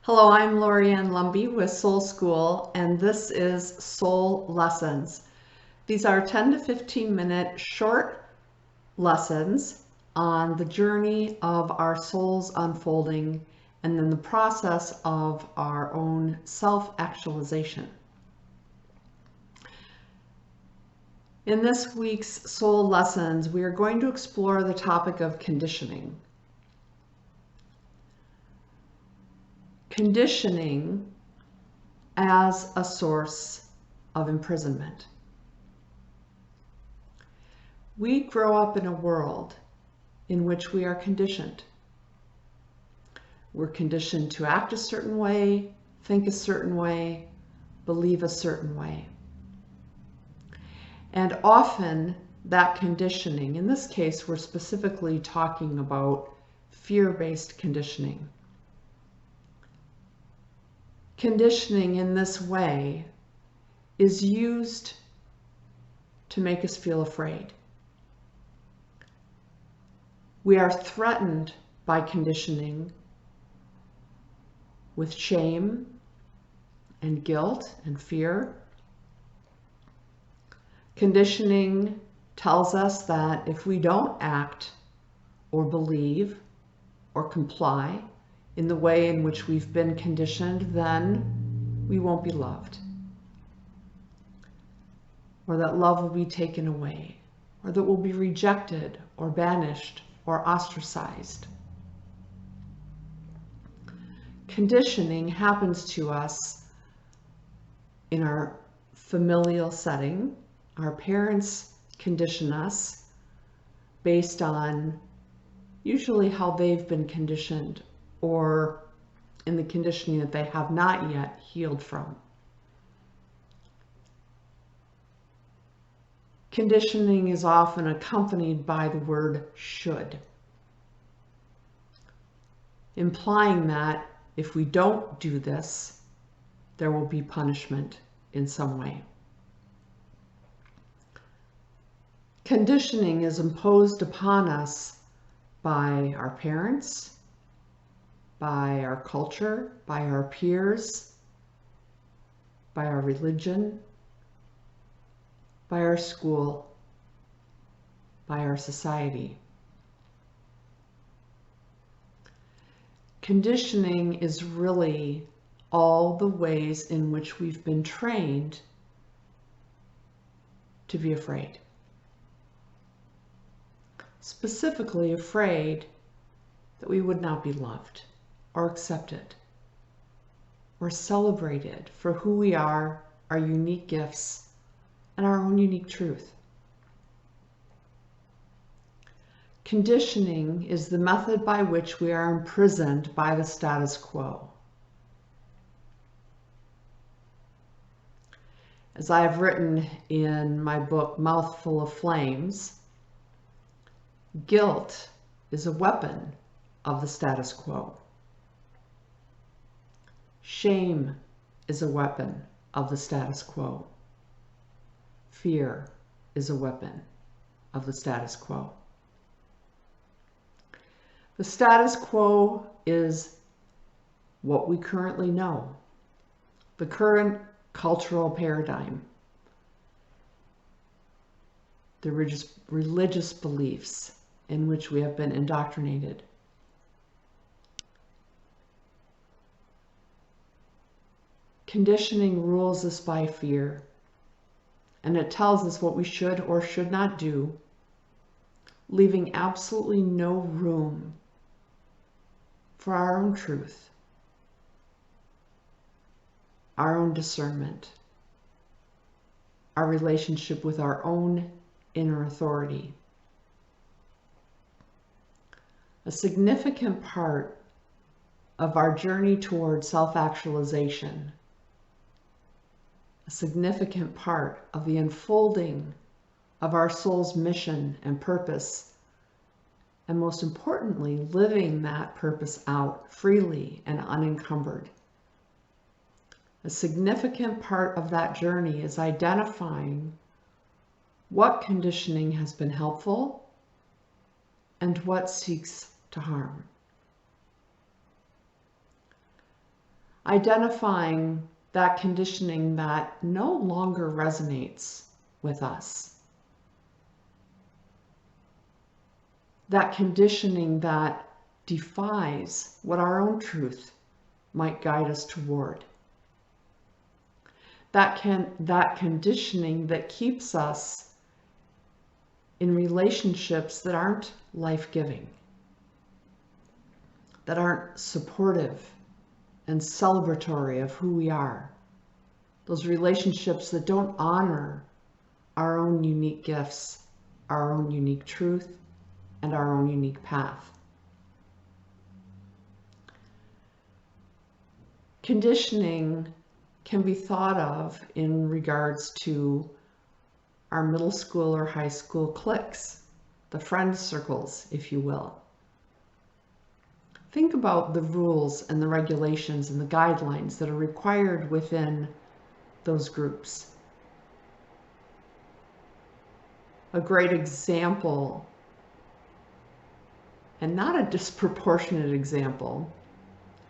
Hello, I'm Lorianne Lumby with Soul School, and this is Soul Lessons. These are 10 to 15 minute short lessons on the journey of our soul's unfolding and then the process of our own self-actualization. In this week's Soul Lessons, we are going to explore the topic of conditioning. Conditioning as a source of imprisonment. We grow up in a world in which we are conditioned. We're conditioned to act a certain way, think a certain way, believe a certain way. And often that conditioning, in this case, we're specifically talking about fear-based conditioning. Conditioning in this way is used to make us feel afraid. We are threatened by conditioning with shame and guilt and fear. Conditioning tells us that if we don't act or believe or comply in the way in which we've been conditioned, then we won't be loved. Or that love will be taken away, or that we'll be rejected or banished or ostracized. Conditioning happens to us in our familial setting. Our parents condition us based on usually how they've been conditioned or in the conditioning that they have not yet healed from. Conditioning is often accompanied by the word should, implying that if we don't do this, there will be punishment in some way. Conditioning is imposed upon us by our parents, by our culture, by our peers, by our religion, by our school, by our society. Conditioning is really all the ways in which we've been trained to be afraid. Specifically afraid that we would not be loved or accepted or celebrated for who we are, our unique gifts, and our own unique truth. Conditioning is the method by which we are imprisoned by the status quo. As I have written in my book, Mouthful of Flames, guilt is a weapon of the status quo. Shame is a weapon of the status quo. Fear is a weapon of the status quo. The status quo is what we currently know, the current cultural paradigm, the religious beliefs in which we have been indoctrinated. Conditioning rules us by fear, and it tells us what we should or should not do, leaving absolutely no room for our own truth, our own discernment, our relationship with our own inner authority. A significant part of our journey toward self-actualization, a significant part of the unfolding of our soul's mission and purpose, and most importantly, living that purpose out freely and unencumbered. A significant part of that journey is identifying what conditioning has been helpful and what seeks to harm. Identifying that conditioning that no longer resonates with us. That conditioning that defies what our own truth might guide us toward. That conditioning that keeps us in relationships that aren't life-giving, that aren't supportive and celebratory of who we are. Those relationships that don't honor our own unique gifts, our own unique truth, and our own unique path. Conditioning can be thought of in regards to our middle school or high school cliques, the friend circles, if you will. Think about the rules and the regulations and the guidelines that are required within those groups. A great example, and not a disproportionate example,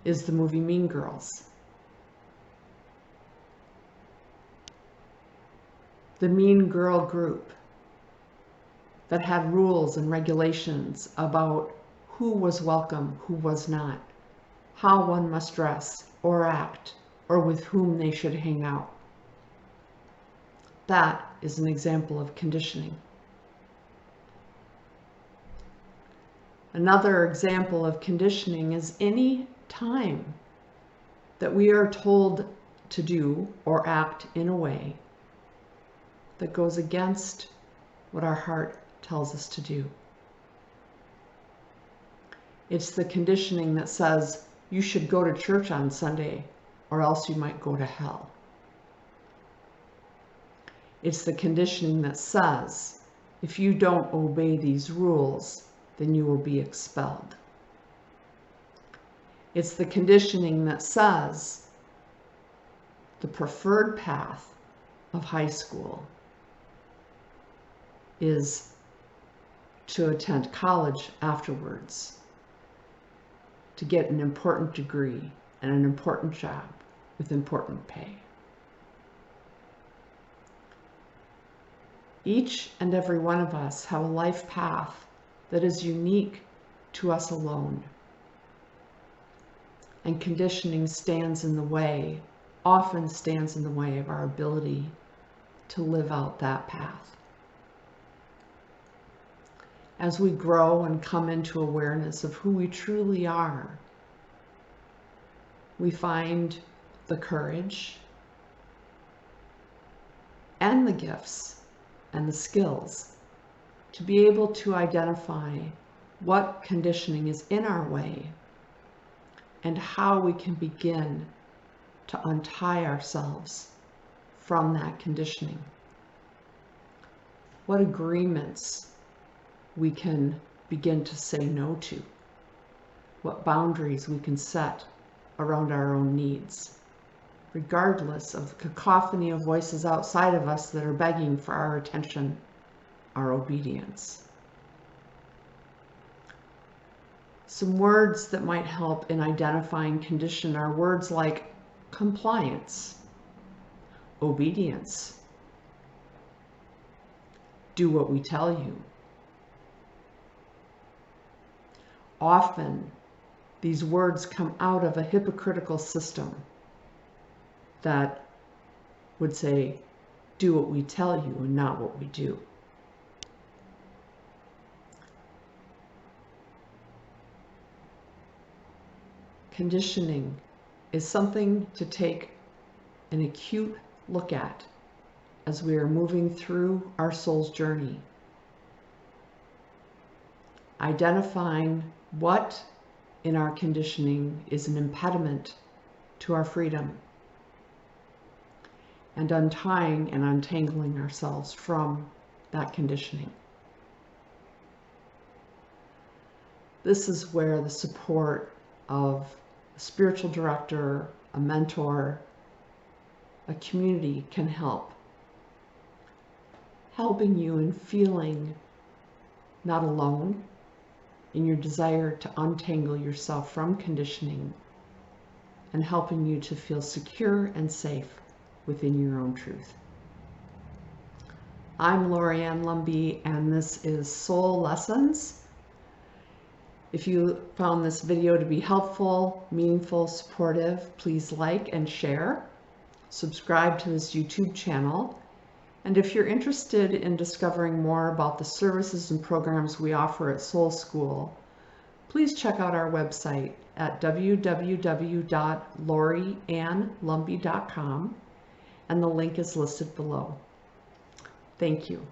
is the movie Mean Girls. The mean girl group that had rules and regulations about who was welcome, who was not, how one must dress or act, or with whom they should hang out. That is an example of conditioning. Another example of conditioning is any time that we are told to do or act in a way that goes against what our heart tells us to do. It's the conditioning that says you should go to church on Sunday or else you might go to hell. It's the conditioning that says if you don't obey these rules, then you will be expelled. It's the conditioning that says the preferred path of high school is to attend college afterwards, to get an important degree and an important job with important pay. Each and every one of us have a life path that is unique to us alone. And conditioning stands in the way, often stands in the way of our ability to live out that path. As we grow and come into awareness of who we truly are, we find the courage and the gifts and the skills to be able to identify what conditioning is in our way and how we can begin to untie ourselves from that conditioning. What agreements we can begin to say no to. What boundaries we can set around our own needs, regardless of the cacophony of voices outside of us that are begging for our attention, our obedience. Some words that might help in identifying condition are words like compliance, obedience, do what we tell you. Often, these words come out of a hypocritical system that would say, do what we tell you and not what we do. Conditioning is something to take an acute look at as we are moving through our soul's journey. Identifying what in our conditioning is an impediment to our freedom, and untying and untangling ourselves from that conditioning. This is where the support of a spiritual director, a mentor, a community can help. Helping you in feeling not alone in your desire to untangle yourself from conditioning and helping you to feel secure and safe within your own truth. I'm Lorianne Lumbee, and this is Soul Lessons. If you found this video to be helpful, meaningful, supportive, please like and share. Subscribe to this YouTube channel. And if you're interested in discovering more about the services and programs we offer at Soul School, please check out our website at www.loriannlumbee.com, and the link is listed below. Thank you.